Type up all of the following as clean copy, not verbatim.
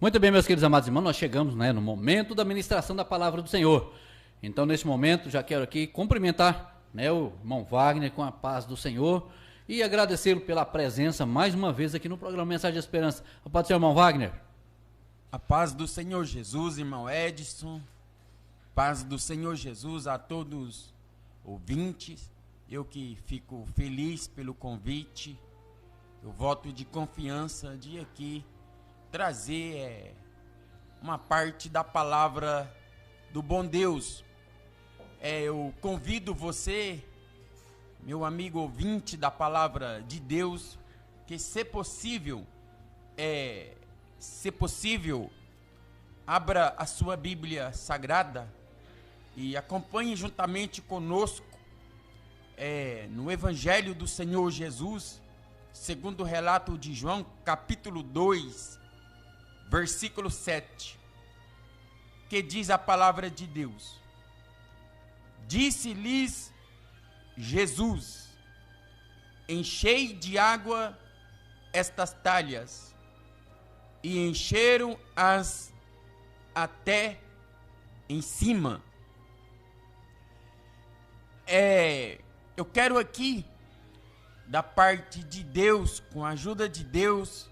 Muito bem, meus queridos amados irmãos, nós chegamos, no momento da ministração da palavra do Senhor. Então, nesse momento, já quero aqui cumprimentar, o irmão Wagner com a paz do Senhor e agradecê-lo pela presença mais uma vez aqui no programa Mensagem de Esperança. A paz do Senhor, irmão Wagner. A paz do Senhor Jesus, irmão Edson. Paz do Senhor Jesus a todos ouvintes. Eu que fico feliz pelo convite. Eu voto de confiança de aqui trazer uma parte da palavra do bom Deus. Eu convido você, meu amigo ouvinte da palavra de Deus, que se possível, abra a sua Bíblia Sagrada e acompanhe juntamente conosco no Evangelho do Senhor Jesus, segundo o relato de João, capítulo 2, versículo 7, que diz a palavra de Deus: Disse-lhes Jesus: Enchei de água estas talhas. E encheram-as até em cima. Eu quero aqui, da parte de Deus, com a ajuda de Deus,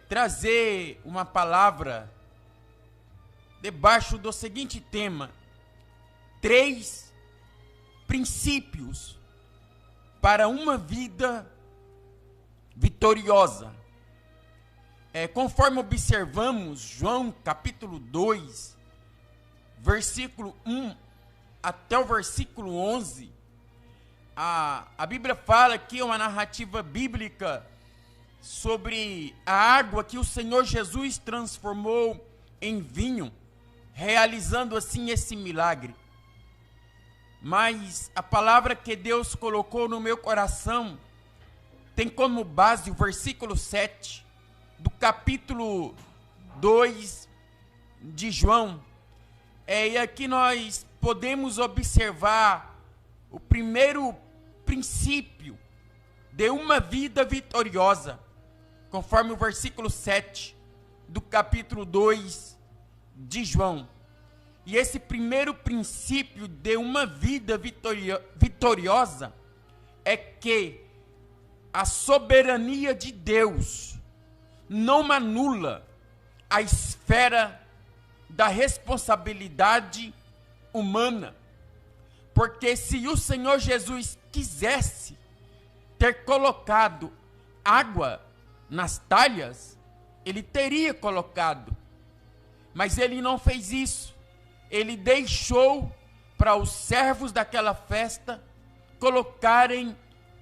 trazer uma palavra debaixo do seguinte tema: 3 princípios para uma vida vitoriosa. Conforme observamos, João capítulo 2, versículo 1 até o versículo 11, a Bíblia fala que é uma narrativa bíblica sobre a água que o Senhor Jesus transformou em vinho, realizando assim esse milagre. Mas a palavra que Deus colocou no meu coração tem como base o versículo 7 do capítulo 2 de João. E aqui nós podemos observar o primeiro princípio de uma vida vitoriosa, conforme o versículo 7 do capítulo 2 de João. E esse primeiro princípio de uma vida vitoriosa é que a soberania de Deus não anula a esfera da responsabilidade humana. Porque se o Senhor Jesus quisesse ter colocado água nas talhas, ele teria colocado. Mas ele não fez isso. Ele deixou para os servos daquela festa colocarem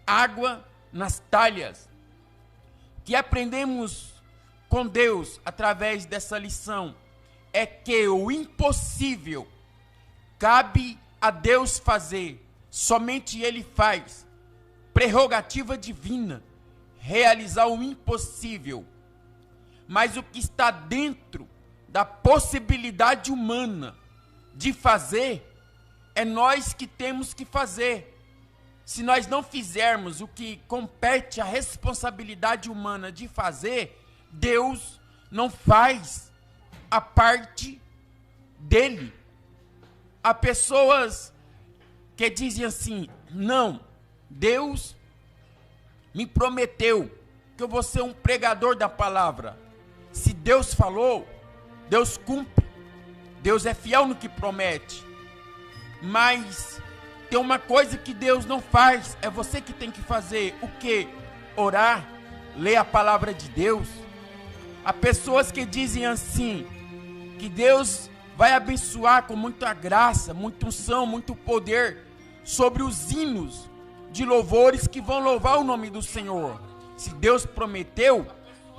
água nas talhas. O que aprendemos com Deus através dessa lição é que o impossível cabe a Deus fazer, somente Ele faz. Prerrogativa divina, realizar o impossível. Mas o que está dentro da possibilidade humana de fazer, é nós que temos que fazer. Se nós não fizermos o que compete à responsabilidade humana de fazer, Deus não faz a parte dele. Há pessoas que dizem assim: não, Deus me prometeu que eu vou ser um pregador da palavra. Se Deus falou, Deus cumpre. Deus é fiel no que promete. Mas tem uma coisa que Deus não faz, é você que tem que fazer. O quê? Orar, ler a palavra de Deus. Há pessoas que dizem assim, que Deus vai abençoar com muita graça, muita unção, muito poder sobre os hinos de louvores que vão louvar o nome do Senhor. Se Deus prometeu,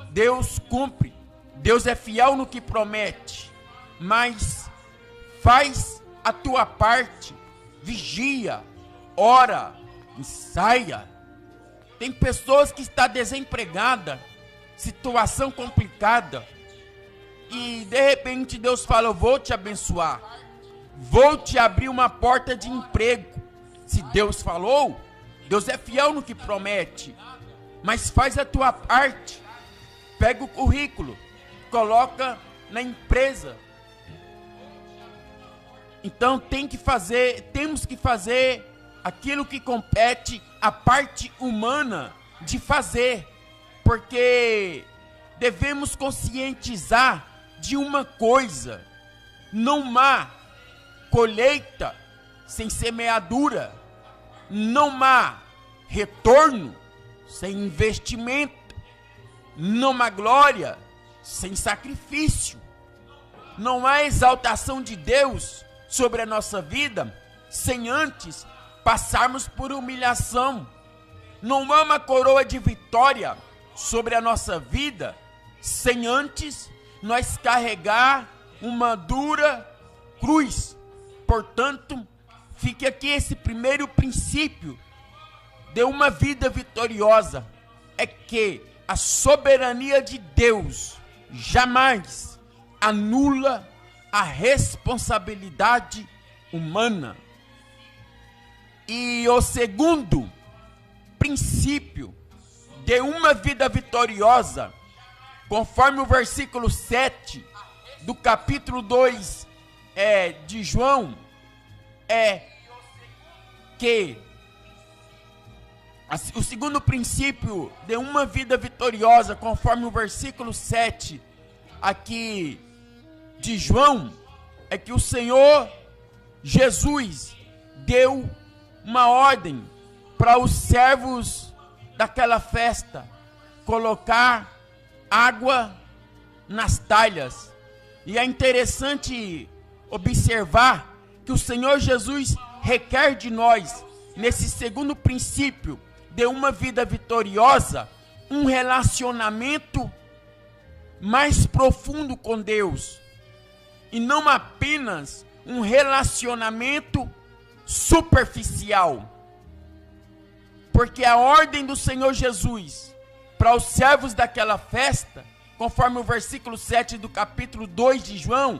Deus cumpre. Deus é fiel no que promete. Mas faz a tua parte, vigia, ora, ensaia. Tem pessoas que estão desempregadas, situação complicada, e de repente Deus fala: eu vou te abençoar, vou te abrir uma porta de emprego. Se Deus falou, Deus é fiel no que promete. Mas faz a tua parte, pega o currículo, coloca na empresa. Então temos que fazer aquilo que compete à parte humana de fazer, porque devemos conscientizar de uma coisa: não há colheita sem semeadura, não há retorno sem investimento, não há glória sem sacrifício, não há exaltação de Deus sobre a nossa vida sem antes passarmos por humilhação, não há uma coroa de vitória sobre a nossa vida sem antes nós carregar uma dura cruz. Portanto, fique aqui esse primeiro princípio de uma vida vitoriosa: é que a soberania de Deus jamais anula a responsabilidade humana. E o segundo princípio de uma vida vitoriosa, conforme o versículo 7 do capítulo 2 de João, é que o segundo princípio de uma vida vitoriosa, conforme o versículo 7 aqui de João, é que o Senhor Jesus deu uma ordem para os servos daquela festa colocar água nas talhas. E é interessante observar que o Senhor Jesus requer de nós, nesse segundo princípio de uma vida vitoriosa, um relacionamento mais profundo com Deus, e não apenas um relacionamento superficial. Porque a ordem do Senhor Jesus para os servos daquela festa, conforme o versículo 7 do capítulo 2 de João,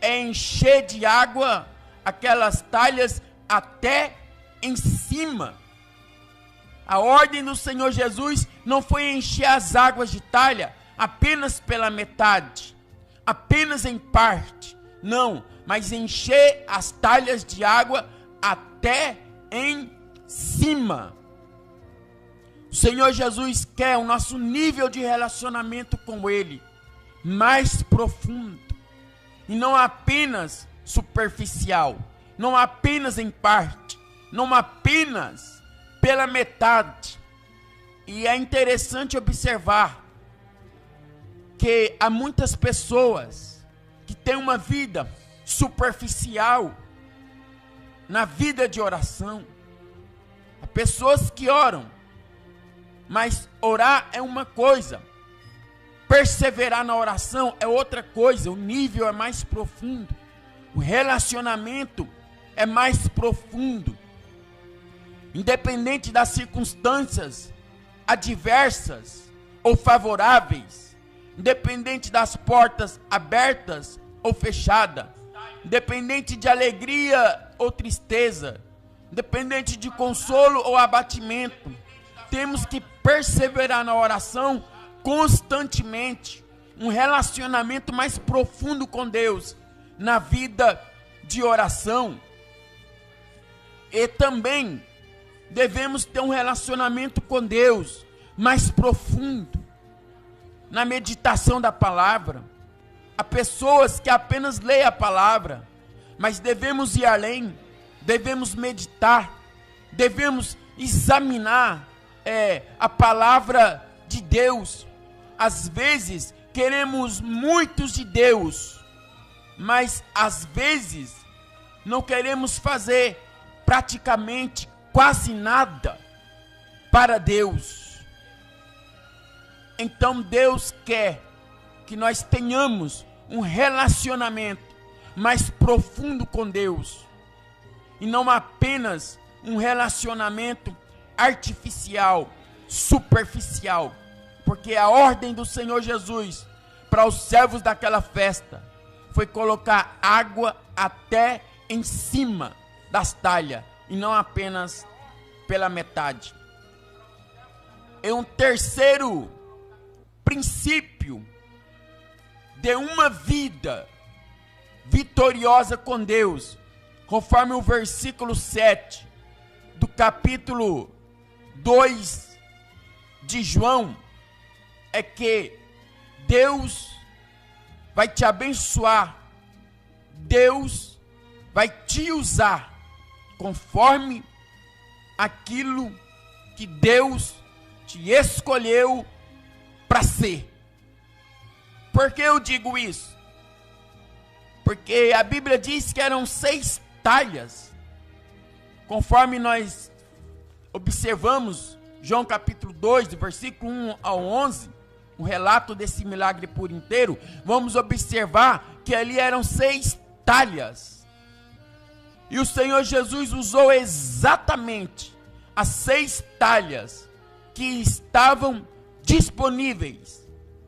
é encher de água aquelas talhas até em cima. A ordem do Senhor Jesus não foi encher as águas de talha apenas pela metade, apenas em parte, não, mas encher as talhas de água até em cima. O Senhor Jesus quer o nosso nível de relacionamento com Ele mais profundo, e não apenas superficial, não apenas em parte, não apenas pela metade. E é interessante observar que há muitas pessoas que têm uma vida superficial na vida de oração. Há pessoas que oram, mas orar é uma coisa, perseverar na oração é outra coisa. O nível é mais profundo, o relacionamento é mais profundo. Independente das circunstâncias adversas ou favoráveis, independente das portas abertas ou fechadas, independente de alegria ou tristeza, independente de consolo ou abatimento, temos que perseverar na oração constantemente, um relacionamento mais profundo com Deus, na vida de oração. E também devemos ter um relacionamento com Deus mais profundo, na meditação da palavra. Há pessoas que apenas leem a palavra, mas devemos ir além, devemos meditar, devemos examinar a palavra de Deus. Às vezes queremos muitos de Deus, mas às vezes não queremos fazer praticamente quase nada para Deus. Então Deus quer que nós tenhamos um relacionamento mais profundo com Deus, e não apenas um relacionamento artificial, superficial. Porque a ordem do Senhor Jesus para os servos daquela festa foi colocar água até em cima das talhas, e não apenas pela metade. E um terceiro princípio de uma vida vitoriosa com Deus, conforme o versículo 7 do capítulo 2 de João, é que Deus vai te abençoar, Deus vai te usar conforme aquilo que Deus te escolheu para ser. Por que eu digo isso? Porque a Bíblia diz que eram 6 talhas, conforme nós observamos João capítulo 2, do versículo 1 ao 11, o relato desse milagre por inteiro, vamos observar que ali eram 6 talhas. E o Senhor Jesus usou exatamente as 6 talhas que estavam disponíveis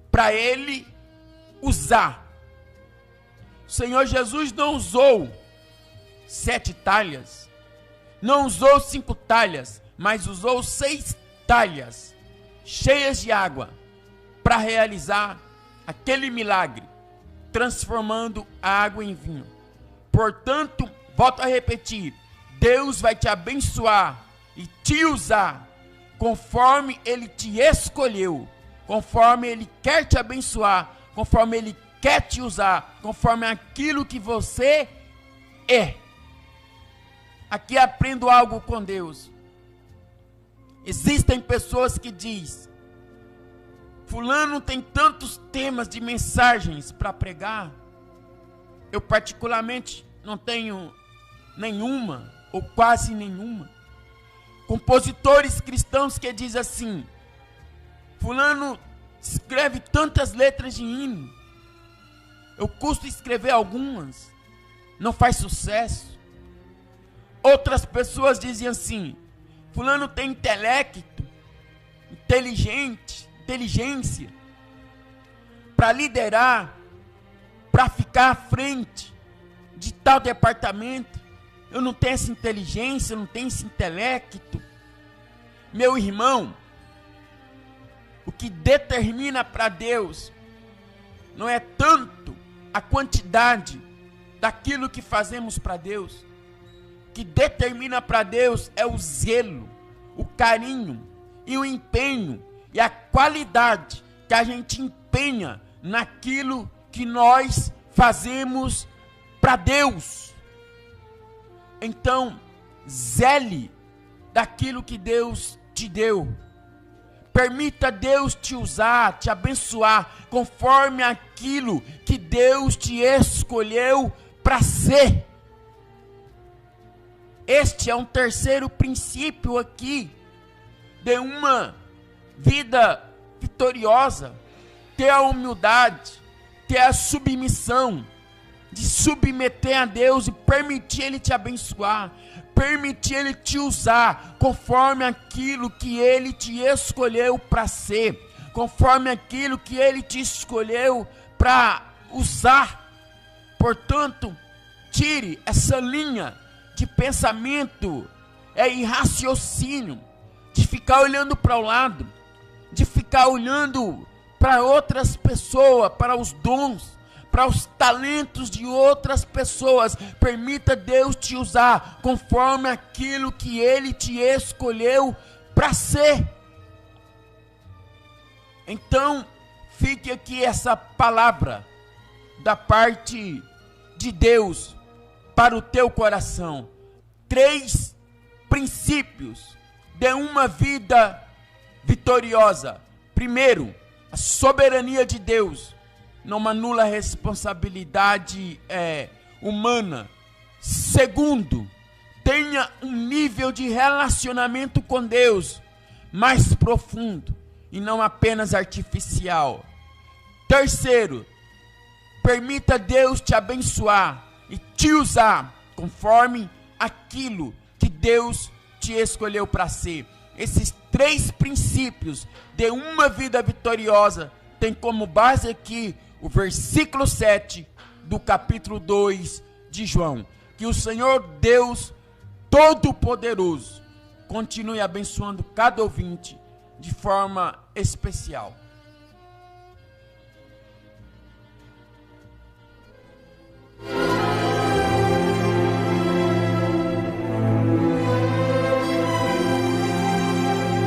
para ele usar. O Senhor Jesus não usou 7 talhas, não usou 5 talhas, mas usou 6 talhas cheias de água para realizar aquele milagre, transformando a água em vinho. Portanto, volto a repetir, Deus vai te abençoar e te usar conforme Ele te escolheu, conforme Ele quer te abençoar, conforme Ele quer te usar, conforme aquilo que você é. Aqui aprendo algo com Deus. Existem pessoas que dizem: fulano tem tantos temas de mensagens para pregar, eu particularmente não tenho nenhuma, ou quase nenhuma. Compositores cristãos que dizem assim: fulano escreve tantas letras de hino, eu custo escrever algumas, não faz sucesso. Outras pessoas dizem assim: fulano tem intelecto, inteligência, para liderar, para ficar à frente de tal departamento. Eu não tenho essa inteligência, eu não tenho esse intelecto. Meu irmão, o que determina para Deus não é tanto a quantidade daquilo que fazemos para Deus. O que determina para Deus é o zelo, o carinho e o empenho e a qualidade que a gente empenha naquilo que nós fazemos para Deus. Então, zele daquilo que Deus te deu. Permita Deus te usar, te abençoar, conforme aquilo que Deus te escolheu para ser. Este é um terceiro princípio aqui de uma vida vitoriosa. Ter a humildade, ter a submissão, de submeter a Deus e permitir Ele te abençoar, permitir Ele te usar conforme aquilo que Ele te escolheu para ser, conforme aquilo que Ele te escolheu para usar. Portanto, tire essa linha de pensamento e raciocínio, de ficar olhando para o lado, de ficar olhando para outras pessoas, para os dons, para os talentos de outras pessoas. Permita Deus te usar conforme aquilo que Ele te escolheu para ser. Então, fique aqui essa palavra da parte de Deus para o teu coração. 3 princípios de uma vida vitoriosa. Primeiro, a soberania de Deus não anula a responsabilidade humana. Segundo, tenha um nível de relacionamento com Deus mais profundo e não apenas artificial. Terceiro, permita Deus te abençoar e te usar conforme aquilo que Deus te escolheu para ser. Esses 3 princípios de uma vida vitoriosa tem como base aqui o versículo 7 do capítulo 2 de João. Que o Senhor Deus Todo-Poderoso continue abençoando cada ouvinte de forma especial.